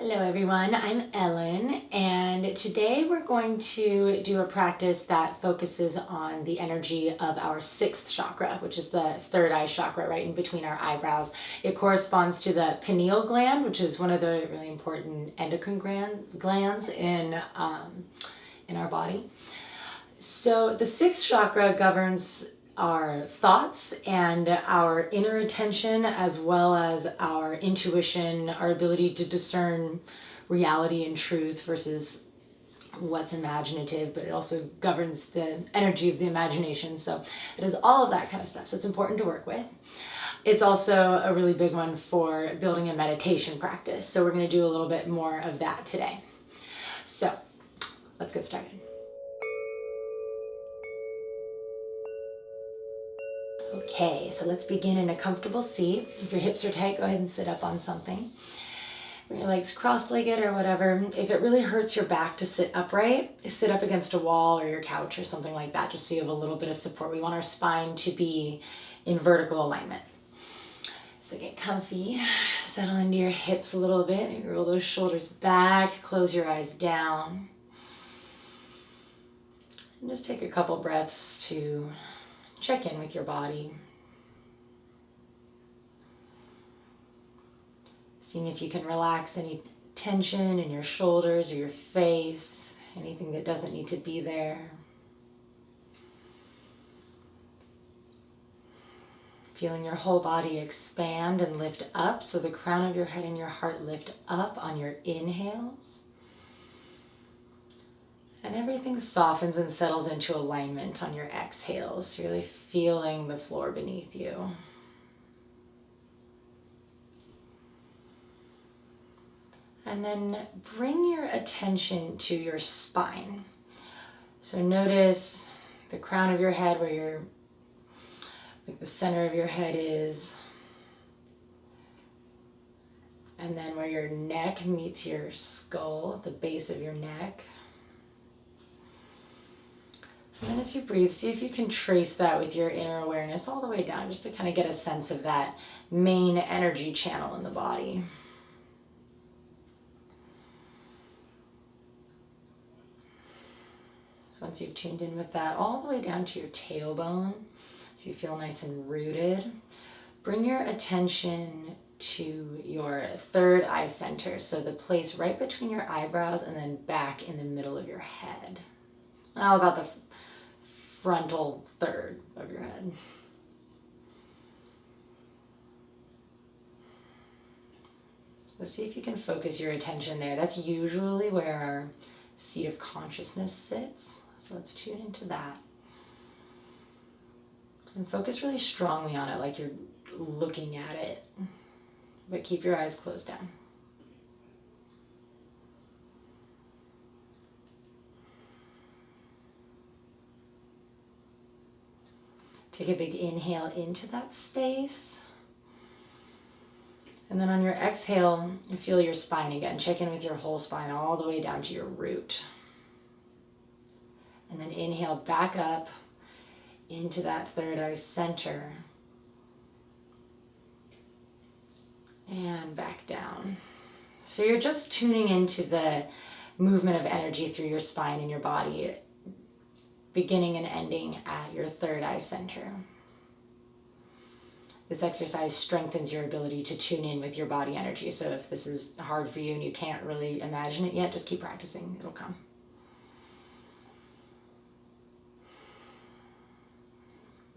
Hello everyone, I'm Ellen, and today we're going to do a practice that focuses on the energy of our sixth chakra, which is the third eye chakra right in between our eyebrows. It corresponds to the pineal gland, which is one of the really important endocrine glands in our body. So the sixth chakra governs our thoughts and our inner attention, as well as our intuition, our ability to discern reality and truth versus what's imaginative, but it also governs the energy of the imagination. So it is all of that kind of stuff. So it's important to work with. It's also a really big one for building a meditation practice. So we're going to do a little bit more of that today. So let's get started. Okay, so let's begin in a comfortable seat. If your hips are tight, go ahead and sit up on something. Bring your legs cross-legged or whatever. If it really hurts your back to sit upright, sit up against a wall or your couch or something like that, just so you have a little bit of support. We want our spine to be in vertical alignment. So get comfy, settle into your hips a little bit, maybe roll those shoulders back, close your eyes down. And just take a couple breaths to check in with your body. Seeing if you can relax any tension in your shoulders or your face, anything that doesn't need to be there. Feeling your whole body expand and lift up, so the crown of your head and your heart lift up on your inhales. And everything softens and settles into alignment on your exhales, really feeling the floor beneath you. And then bring your attention to your spine. So notice the crown of your head where the center of your head is. And then where your neck meets your skull, the base of your neck. And then as you breathe, see if you can trace that with your inner awareness all the way down, just to kind of get a sense of that main energy channel in the body. So once you've tuned in with that, all the way down to your tailbone, so you feel nice and rooted, bring your attention to your third eye center, so the place right between your eyebrows and then back in the middle of your head. How about the frontal third of your head? So see if you can focus your attention there. That's usually where our seat of consciousness sits. So let's tune into that. And focus really strongly on it, like you're looking at it. But keep your eyes closed down. Take a big inhale into that space. And then on your exhale, feel your spine again. Check in with your whole spine all the way down to your root. And then inhale back up into that third eye center. And back down. So you're just tuning into the movement of energy through your spine and your body, beginning and ending at your third eye center. This exercise strengthens your ability to tune in with your body energy. So if this is hard for you and you can't really imagine it yet, just keep practicing. It'll come.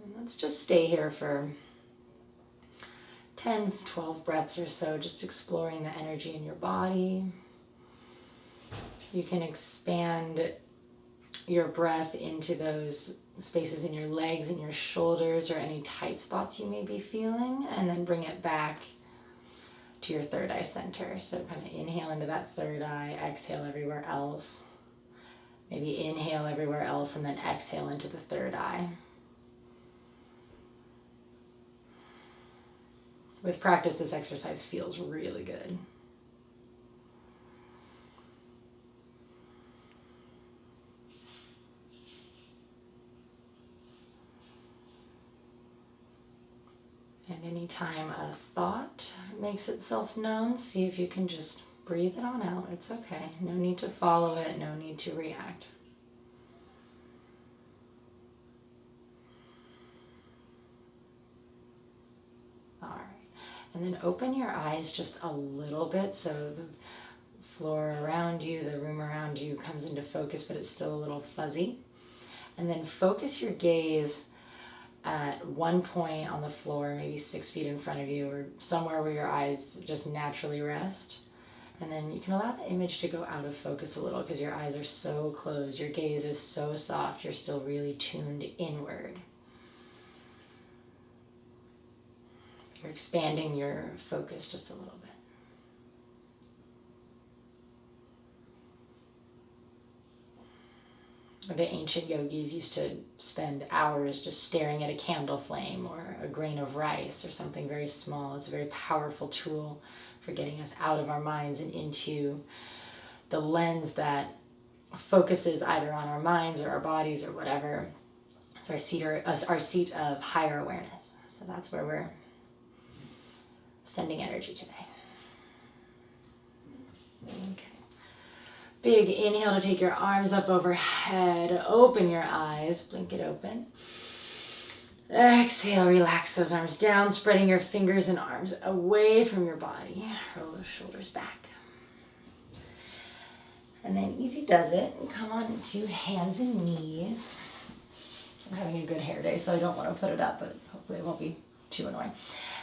And let's just stay here for 10, 12 breaths or so, just exploring the energy in your body. You can expand your breath into those spaces in your legs and your shoulders or any tight spots you may be feeling, and then bring it back to your third eye center. So kind of inhale into that third eye, exhale everywhere else. Maybe inhale everywhere else and then exhale into the third eye. With practice, this exercise feels really good. And anytime a thought makes itself known, see if you can just Breathe it on out. It's okay. No need to follow it. No need to react. All right. And then open your eyes just a little bit so the floor around you, the room around you comes into focus, but it's still a little fuzzy. And then focus your gaze at one point on the floor, maybe 6 feet in front of you, or somewhere where your eyes just naturally rest. And then you can allow the image to go out of focus a little because your eyes are so closed. Your gaze is so soft. You're still really tuned inward. You're expanding your focus just a little bit. The ancient yogis used to spend hours just staring at a candle flame or a grain of rice or something very small. It's a very powerful tool for getting us out of our minds and into the lens that focuses either on our minds or our bodies or whatever. It's our seat of higher awareness. So that's where we're sending energy today. Okay. Big inhale to take your arms up overhead. Open your eyes. Blink it open. Exhale, relax those arms down, spreading your fingers and arms away from your body. Roll those shoulders back. And then easy does it. Come on to hands and knees. I'm having a good hair day, so I don't want to put it up, but hopefully it won't be too annoying.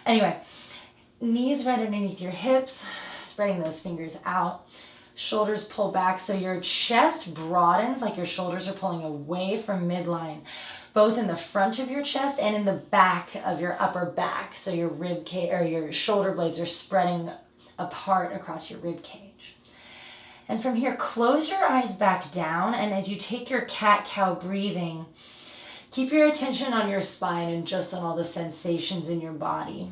Anyway, knees right underneath your hips, spreading those fingers out. Shoulders pull back so your chest broadens, like your shoulders are pulling away from midline, both in the front of your chest and in the back of your upper back. So your rib cage or your shoulder blades are spreading apart across your rib cage. And from here, close your eyes back down, and as you take your cat-cow breathing, keep your attention on your spine and just on all the sensations in your body.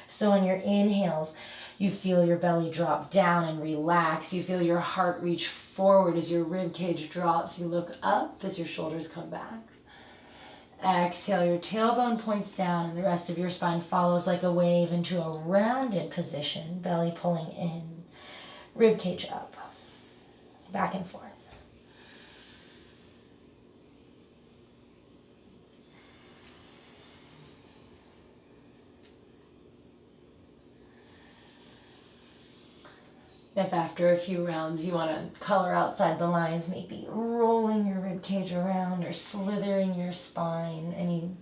So on your inhales, you feel your belly drop down and relax. You feel your heart reach forward as your rib cage drops. You look up as your shoulders come back. Exhale, your tailbone points down and the rest of your spine follows like a wave into a rounded position, belly pulling in, rib cage up, back and forth. If after a few rounds you want to color outside the lines, maybe rolling your rib cage around or slithering your spine, any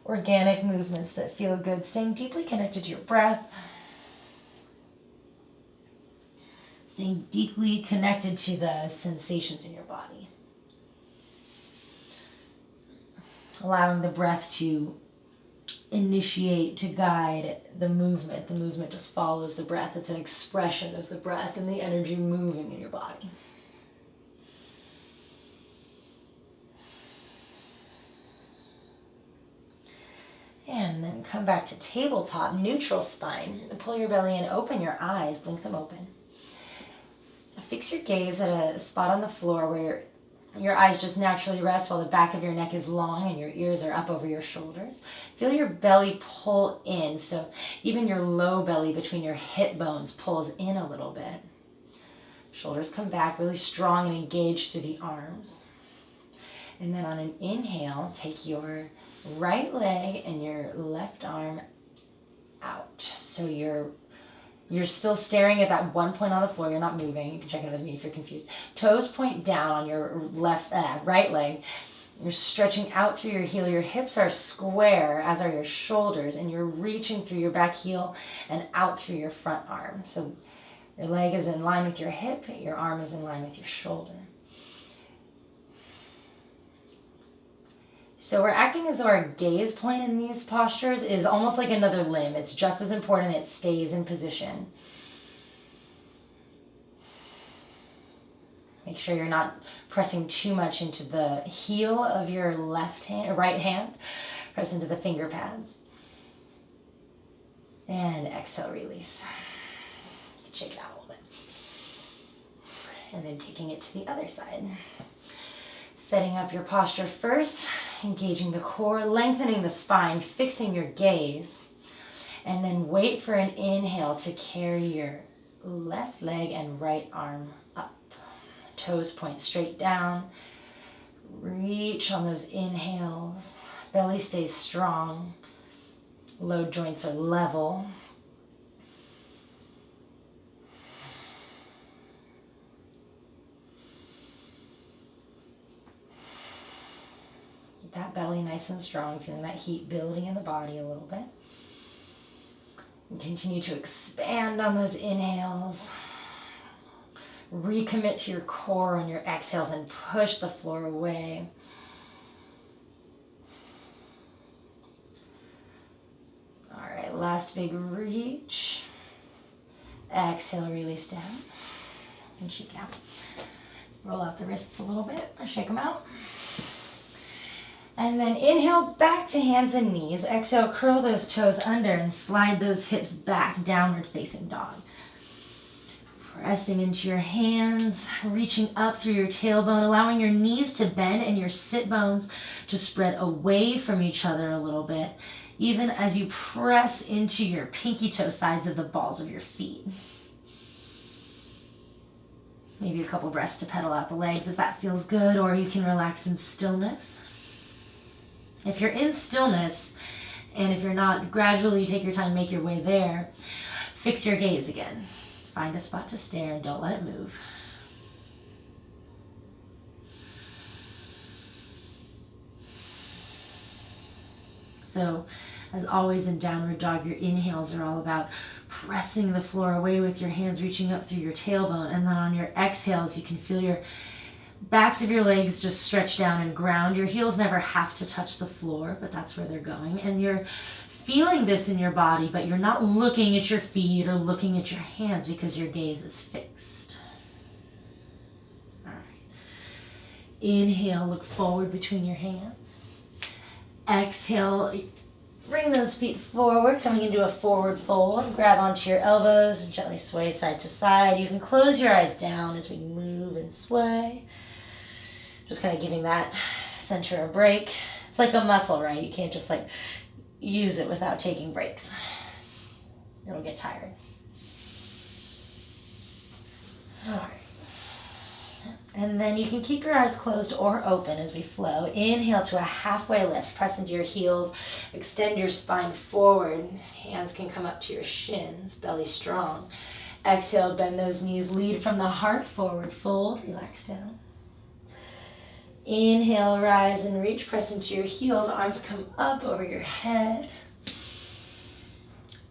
organic movements that feel good, staying deeply connected to your breath, staying deeply connected to the sensations in your body. Allowing the breath to initiate, to guide the movement. The movement just follows the breath. It's an expression of the breath and the energy moving in your body. And then come back to tabletop, neutral spine. Pull your belly in, open your eyes, blink them open. Fix your gaze at a spot on the floor where your eyes just naturally rest while the back of your neck is long and your ears are up over your shoulders. Feel your belly pull in, so even your low belly between your hip bones pulls in a little bit. Shoulders come back really strong and engaged through the arms. And then on an inhale, take your right leg and your left arm out. So you're still staring at that one point on the floor. You're not moving. You can check in with me if you're confused. Toes point down on your right leg. You're stretching out through your heel. Your hips are square, as are your shoulders, and you're reaching through your back heel and out through your front arm. So your leg is in line with your hip. Your arm is in line with your shoulder. So we're acting as though our gaze point in these postures is almost like another limb. It's just as important it stays in position. Make sure you're not pressing too much into the heel of your right hand. Press into the finger pads. And exhale, release. Shake it out a little bit. And then taking it to the other side. Setting up your posture first, engaging the core, lengthening the spine, fixing your gaze. And then wait for an inhale to carry your left leg and right arm up. Toes point straight down. Reach on those inhales. Belly stays strong. Low joints are level. Keep that belly nice and strong, feeling that heat building in the body a little bit. And continue to expand on those inhales. Recommit to your core on your exhales and push the floor away. All right, last big reach. Exhale, release down. And shake it out. Roll out the wrists a little bit, shake them out. And then inhale back to hands and knees. Exhale, curl those toes under and slide those hips back, downward facing dog. Pressing into your hands, reaching up through your tailbone, allowing your knees to bend and your sit bones to spread away from each other a little bit, even as you press into your pinky toe sides of the balls of your feet. Maybe a couple breaths to pedal out the legs if that feels good, or you can relax in stillness. If you're in stillness, and if you're not, gradually take your time, make your way there, fix your gaze again. Find a spot to stare and don't let it move. So, as always in downward dog, your inhales are all about pressing the floor away with your hands, reaching up through your tailbone. And then on your exhales, you can feel your backs of your legs just stretch down and ground. Your heels never have to touch the floor, but that's where they're going. And you're feeling this in your body, but you're not looking at your feet or looking at your hands because your gaze is fixed. All right. Inhale, look forward between your hands. Exhale, bring those feet forward, coming into a forward fold. Grab onto your elbows and gently sway side to side. You can close your eyes down as we move and sway. Just kind of giving that center a break. It's like a muscle, right? You can't just like use it without taking breaks. It'll get tired. All right. And then you can keep your eyes closed or open as we flow. Inhale to a halfway lift. Press into your heels. Extend your spine forward. Hands can come up to your shins. Belly strong. Exhale, bend those knees. Lead from the heart. Forward fold. Relax down. Inhale, rise and reach. Press into your heels. Arms come up over your head.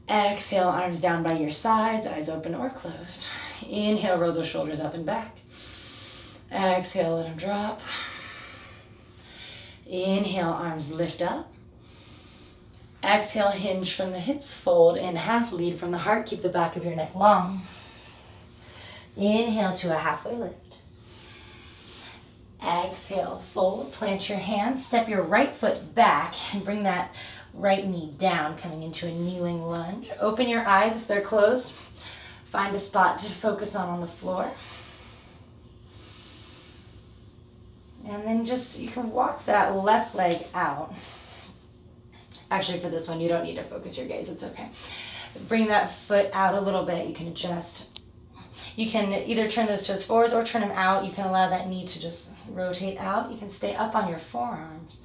Exhale, arms down by your sides. Eyes open or closed. Inhale, roll those shoulders up and back. Exhale, let them drop. Inhale, arms lift up. Exhale, hinge from the hips, fold in half, lead from the heart, keep the back of your neck long. Inhale to a halfway lift. Exhale, fold, plant your hands, step your right foot back and bring that right knee down, coming into a kneeling lunge. Open your eyes if they're closed. Find a spot to focus on the floor. And then just, you can walk that left leg out. Actually, for this one, you don't need to focus your gaze, it's okay. Bring that foot out a little bit. You can adjust. You can either turn those toes forwards or turn them out. You can allow that knee to just rotate out. You can stay up on your forearms,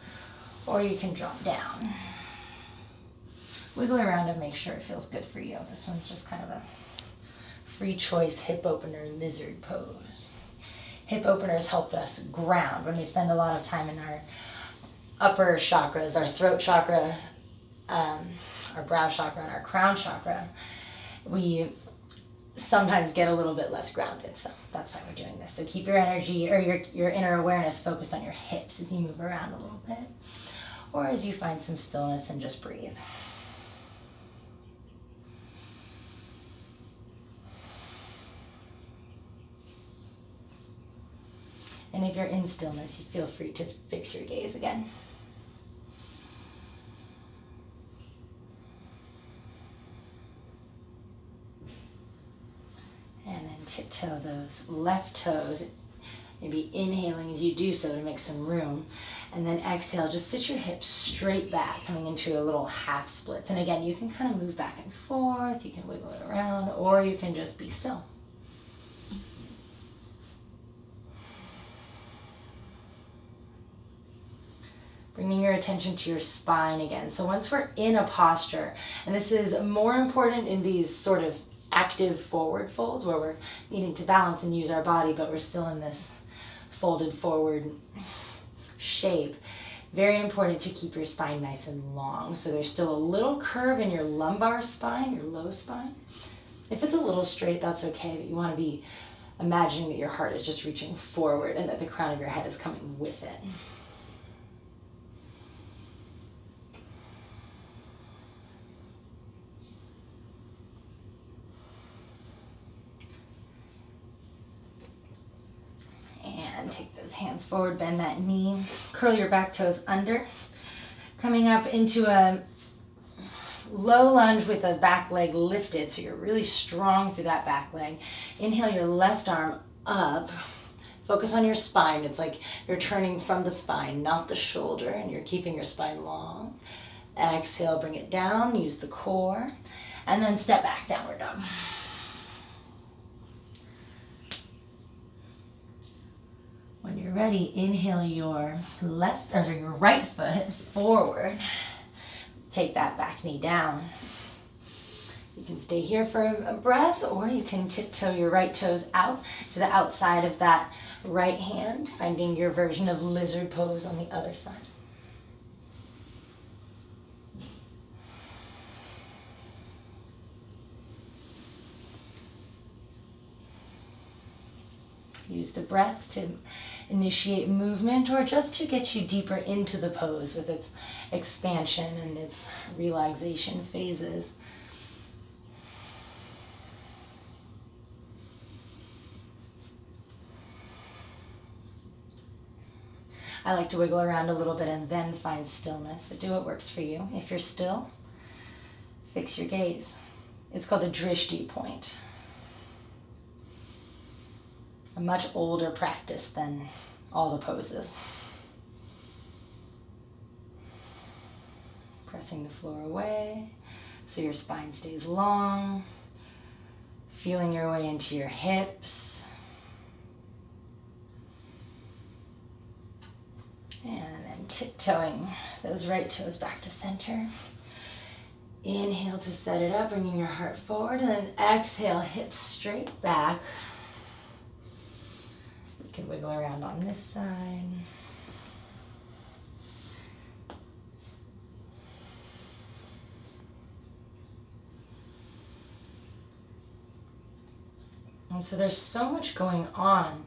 or you can drop down. Wiggle around and make sure it feels good for you. This one's just kind of a free choice hip opener lizard pose. Hip openers help us ground when we spend a lot of time in our upper chakras, our throat chakra, our brow chakra, and our crown chakra. We sometimes get a little bit less grounded, so that's why we're doing this. So keep your energy or your inner awareness focused on your hips as you move around a little bit, or as you find some stillness and just breathe. And if you're in stillness, you feel free to fix your gaze again. And then tiptoe those left toes Maybe inhaling as you do so to make some room. And then exhale, just sit your hips straight back, coming into a little half splits. And again, you can kind of move back and forth, you can wiggle it around, or you can just be still. Bringing your attention to your spine again. So once we're in a posture, and this is more important in these sort of active forward folds where we're needing to balance and use our body, but we're still in this folded forward shape. Very important to keep your spine nice and long. So there's still a little curve in your lumbar spine, your low spine. If it's a little straight, that's okay, but you want to be imagining that your heart is just reaching forward and that the crown of your head is coming with it. And take those hands forward, bend that knee, curl your back toes under, coming up into a low lunge with a back leg lifted, so you're really strong through that back leg. Inhale your left arm up, focus on your spine. It's like you're turning from the spine, not the shoulder, and you're keeping your spine long. Exhale, bring it down, use the core, and then step back, downward dog. When you're ready, inhale your left or your right foot forward. Take that back knee down. You can stay here for a breath, or you can tiptoe your right toes out to the outside of that right hand, finding your version of lizard pose on the other side. Use the breath to initiate movement or just to get you deeper into the pose with its expansion and its relaxation phases. I like to wiggle around a little bit and then find stillness, but do what works for you. If you're still, fix your gaze. It's called a drishti point. A much older practice than all the poses. Pressing the floor away so your spine stays long. Feeling your way into your hips. And then tiptoeing those right toes back to center. Inhale to set it up, bringing your heart forward, and then exhale, hips straight back. You can wiggle around on this side. And so there's so much going on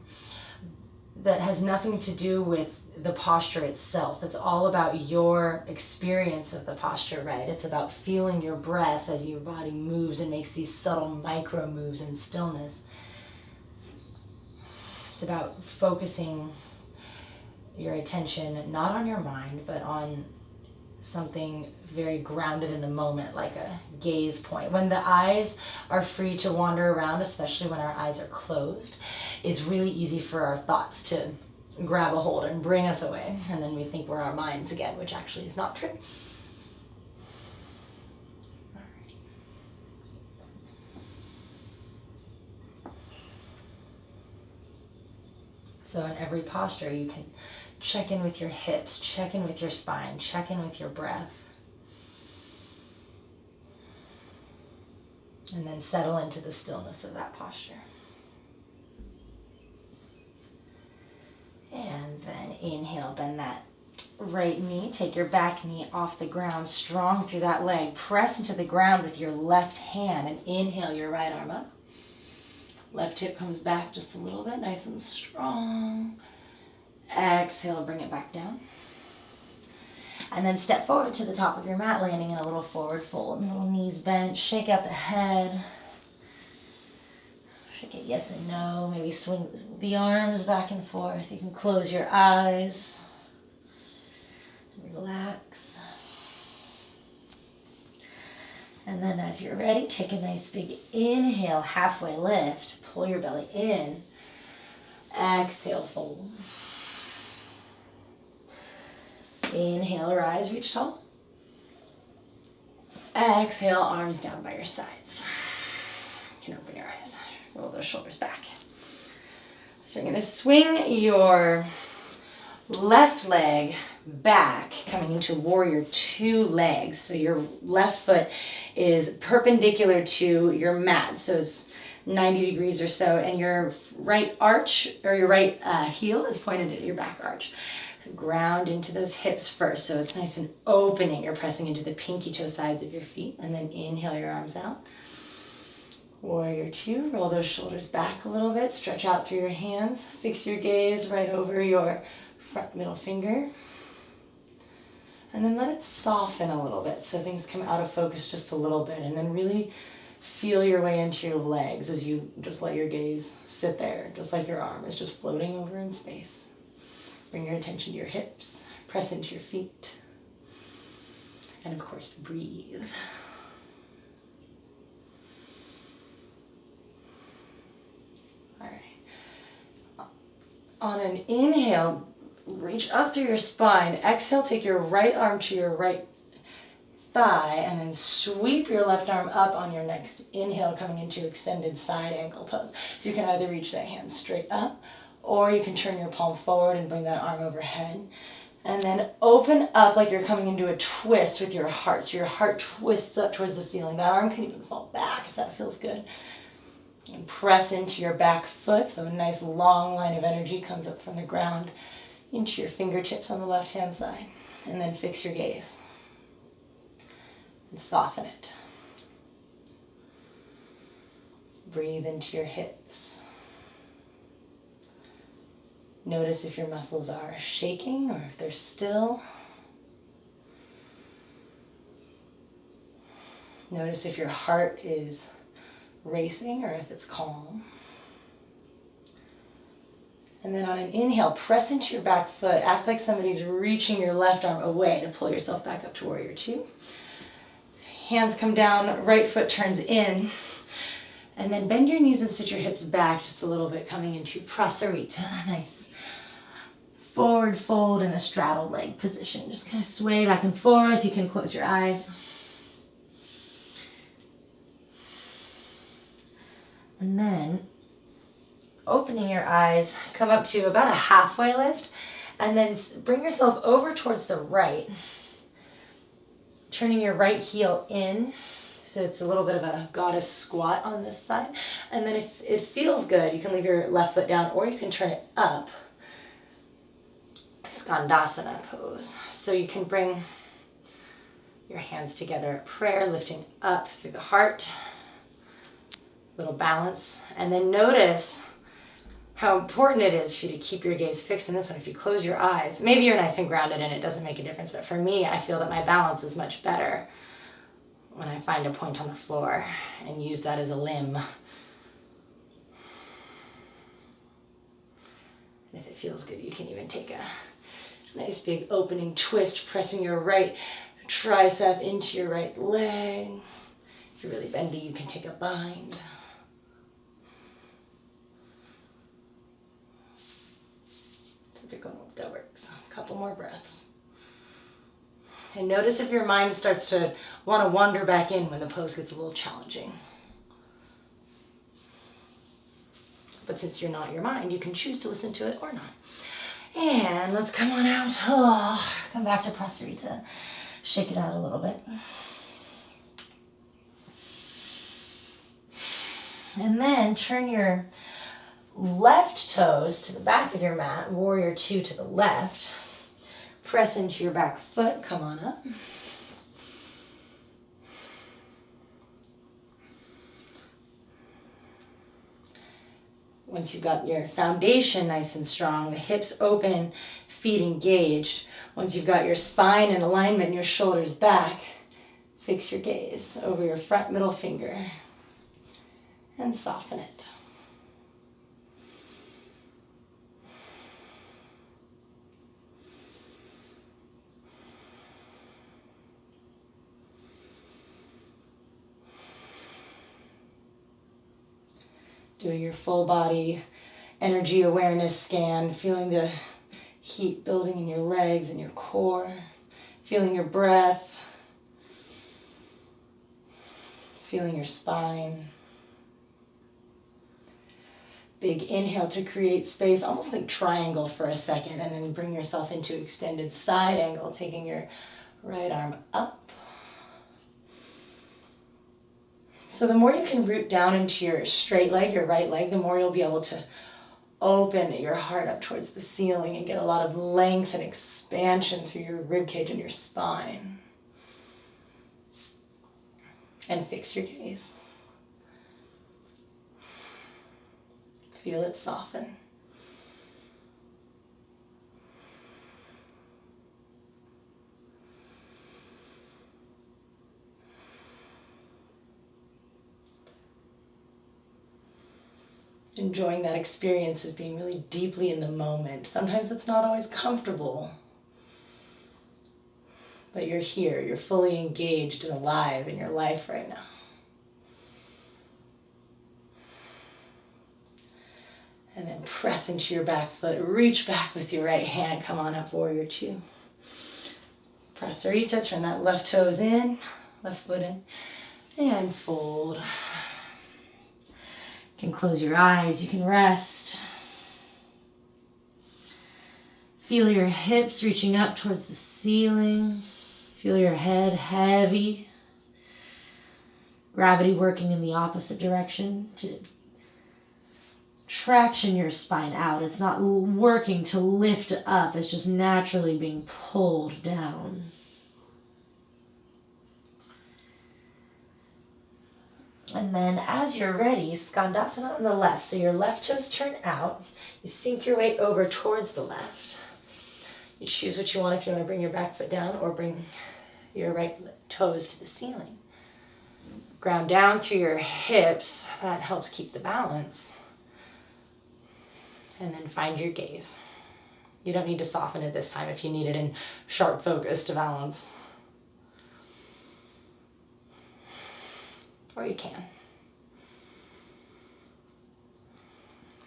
that has nothing to do with the posture itself. It's all about your experience of the posture, right? It's about feeling your breath as your body moves and makes these subtle micro moves in stillness. It's about focusing your attention not on your mind, but on something very grounded in the moment, like a gaze point. When the eyes are free to wander around, especially when our eyes are closed, it's really easy for our thoughts to grab a hold and bring us away. And then we think we're our minds again, which actually is not true. So in every posture, you can check in with your hips, check in with your spine, check in with your breath. And then settle into the stillness of that posture. And then inhale, bend that right knee, take your back knee off the ground, strong through that leg. Press into the ground with your left hand and inhale your right arm up. Left hip comes back just a little bit, nice and strong. Exhale, bring it back down. And then step forward to the top of your mat, landing in a little forward fold. Little knees bent, shake out the head. Shake it yes and no. Maybe swing the arms back and forth. You can close your eyes. Relax. And then as you're ready, take a nice big inhale, halfway lift. Pull your belly in. Exhale, fold. Inhale, rise, reach tall. Exhale, arms down by your sides. You can open your eyes. Roll those shoulders back. So you're going to swing your left leg back, coming into warrior two legs. So your left foot is perpendicular to your mat. So it's 90 degrees or so. And your right arch, or your right heel is pointed at your back arch. So ground into those hips first. So it's nice and opening. You're pressing into the pinky toe sides of your feet. And then inhale your arms out. Warrior two, roll those shoulders back a little bit, stretch out through your hands, fix your gaze right over your front middle finger, and then let it soften a little bit so things come out of focus just a little bit, and then really feel your way into your legs as you just let your gaze sit there, just like your arm is just floating over in space. Bring your attention to your hips, press into your feet, and of course breathe. On an inhale, reach up through your spine. Exhale, take your right arm to your right thigh and then sweep your left arm up on your next inhale, coming into extended side ankle pose. So you can either reach that hand straight up or you can turn your palm forward and bring that arm overhead. And then open up like you're coming into a twist with your heart. So your heart twists up towards the ceiling. That arm can even fall back if that feels good. And press into your back foot, so a nice long line of energy comes up from the ground into your fingertips on the left-hand side. And then fix your gaze and soften it. Breathe into your hips. Notice if your muscles are shaking or if they're still. Notice if your heart is racing or if it's calm. And then on an inhale, press into your back foot. Act like somebody's reaching your left arm away to pull yourself back up to warrior two. Hands come down, right foot turns in. And then bend your knees and sit your hips back just a little bit, coming into prasarita. Nice forward fold in a straddled leg position. Just kind of sway back and forth. You can close your eyes. And then opening your eyes, come up to about a halfway lift, and then bring yourself over towards the right, turning your right heel in, so it's a little bit of a goddess squat on this side. And then if it feels good, you can leave your left foot down, or you can turn it up, Skandasana pose. So you can bring your hands together at prayer, lifting up through the heart. Little balance, and then notice how important it is for you to keep your gaze fixed in this one. If you close your eyes, maybe you're nice and grounded and it doesn't make a difference, but for me, I feel that my balance is much better when I find a point on the floor and use that as a limb. And if it feels good, you can even take a nice big opening twist, pressing your right tricep into your right leg. If you're really bendy, you can take a bind. If you're going with that works. A couple more breaths. And notice if your mind starts to want to wander back in when the pose gets a little challenging. But since you're not your mind, you can choose to listen to it or not. And let's come on out. Oh, come back to prasarita. Shake it out a little bit. And then turn your left toes to the back of your mat, warrior two to the left. Press into your back foot, come on up. Once you've got your foundation nice and strong, the hips open, feet engaged. Once you've got your spine in alignment and your shoulders back, fix your gaze over your front middle finger and soften it. Doing your full body energy awareness scan, feeling the heat building in your legs and your core, feeling your breath, feeling your spine. Big inhale to create space, almost think triangle for a second, and then bring yourself into extended side angle, taking your right arm up. So the more you can root down into your straight leg, your right leg, the more you'll be able to open your heart up towards the ceiling and get a lot of length and expansion through your rib cage and your spine. And fix your gaze. Feel it soften. Enjoying that experience of being really deeply in the moment. Sometimes it's not always comfortable, but you're here, you're fully engaged and alive in your life right now. And then press into your back foot, reach back with your right hand, come on up, warrior two. Prasarita, turn that left toes in, left foot in, and fold. You can close your eyes, you can rest. Feel your hips reaching up towards the ceiling. Feel your head heavy. Gravity working in the opposite direction to traction your spine out. It's not working to lift up, it's just naturally being pulled down. And then as you're ready, Skandasana on the left. So your left toes turn out. You sink your weight over towards the left. You choose what you want, if you want to bring your back foot down or bring your right toes to the ceiling. Ground down through your hips. That helps keep the balance. And then find your gaze. You don't need to soften it this time if you need it in sharp focus to balance. Or you can.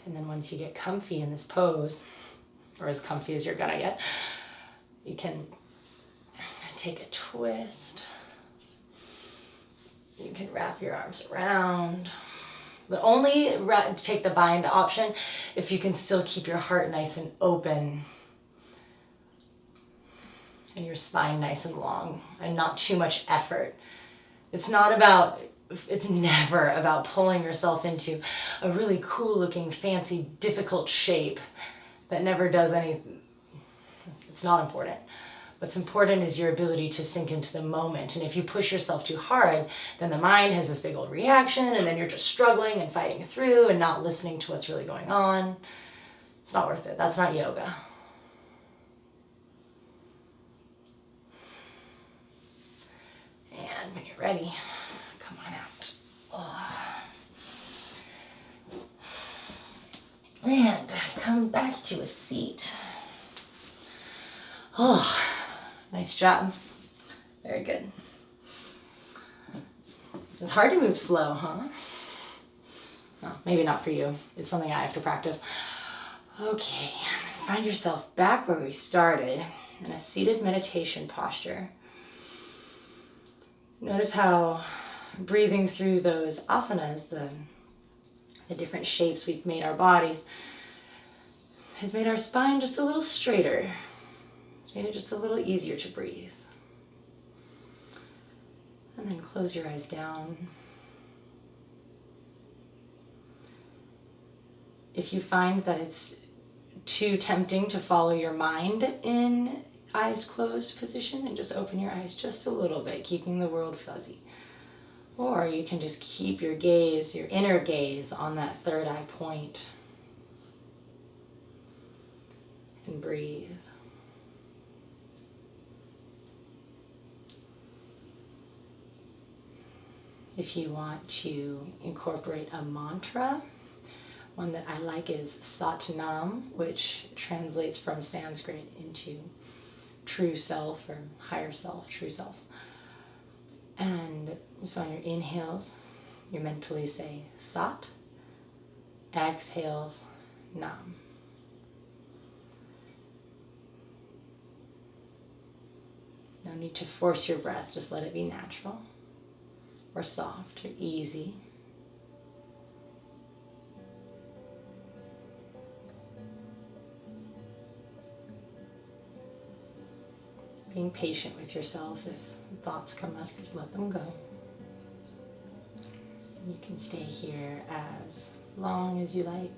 And then once you get comfy in this pose, or as comfy as you're gonna get, you can take a twist. You can wrap your arms around. But only take the bind option if you can still keep your heart nice and open and your spine nice and long and not too much effort. It's never about pulling yourself into a really cool looking, fancy, difficult shape that never does anything. It's not important. What's important is your ability to sink into the moment. And if you push yourself too hard, then the mind has this big old reaction, and then you're just struggling and fighting through and not listening to what's really going on. It's not worth it. That's not yoga. And when you're ready, come on out. Oh. And come back to a seat. Oh. Nice job. Very good. It's hard to move slow, huh? No, maybe not for you. It's something I have to practice. Okay, find yourself back where we started in a seated meditation posture. Notice how breathing through those asanas, the different shapes we've made our bodies, has made our spine just a little straighter. It's made it just a little easier to breathe. And then close your eyes down. If you find that it's too tempting to follow your mind in eyes closed position, then just open your eyes just a little bit, keeping the world fuzzy. Or you can just keep your gaze, your inner gaze, on that third eye point. And breathe. If you want to incorporate a mantra, one that I like is Sat Nam, which translates from Sanskrit into true self or higher self, true self. And so on your inhales, you mentally say Sat, exhales, numb. No need to force your breath, just let it be natural or soft or easy. Being patient with yourself. If thoughts come up, just let them go. You can stay here as long as you like.